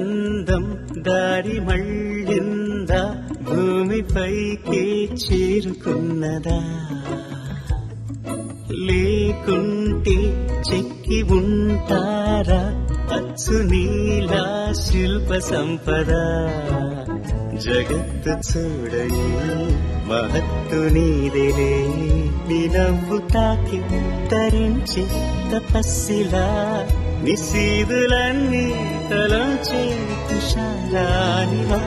బంధం దారి మళ్ళిందా, భూమిపైకి చేరుకున్నదా? లేకుంటే చెక్కి ఉంటారా అచ్చు నీలా శిల్ప సంపద? జగత్తు చూడని మహత్తు నీదేలే, నీ నవ్వు తాకి తరించి తపస్సిలా నిశీదులన్నీ తలంచే తుషారానివా.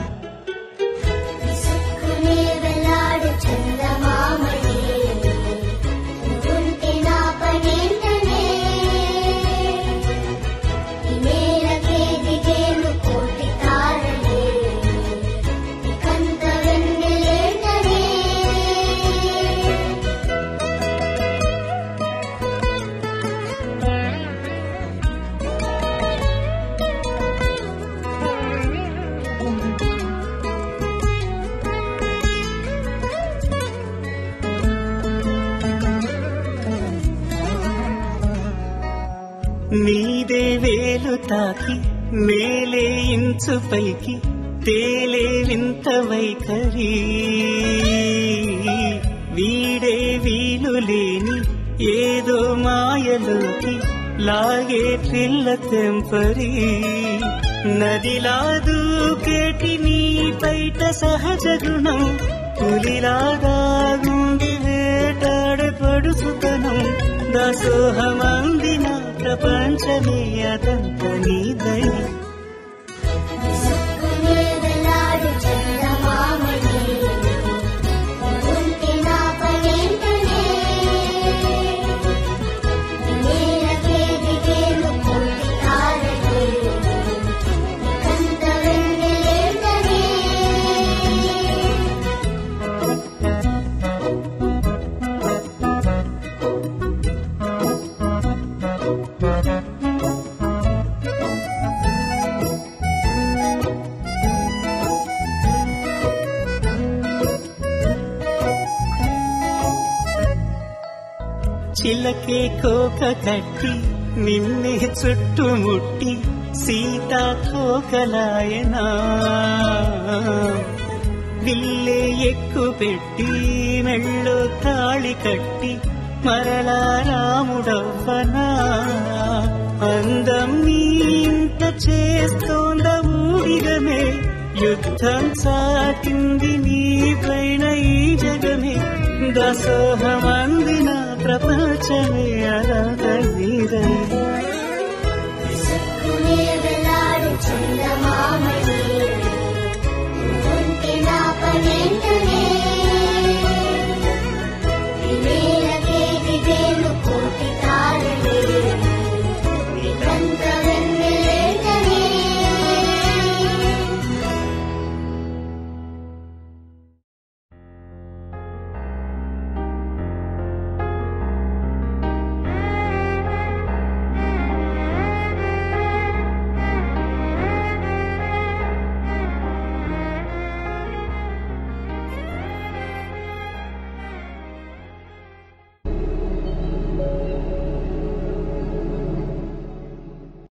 నీదే వేలు తాకి మేలే ఇంచు పైకి తేలే వింత వైఖరి, వీడే వీలు లేని ఏదో మాయలోకి లాగే పిల్ల తెంపరి. నదిలా దూకేటి నీ బయట సహజ గుణం, పులిలాగా గుండి వేటాడే పడుచుతనం. దాసోహమందిన ప్రపంచమే అదంత నీ దయ. చిలకే కోక కట్టి నిన్నే చుట్టుముట్టి సీతాకోకలాయనా, విల్లే ఎక్కు పెట్టి మెళ్ళో తాళి కట్టి మరలా రాముడవ్వనా. అందం నీ ఇంత చేస్తోంద ఊడిగమే, యుద్ధం సాటింది నీ పైన ఈ జగమే. దాసోహమందిన ప్రపంచమే అరాధ నీదై. చందమామని ఉంటే నా పనేంటనే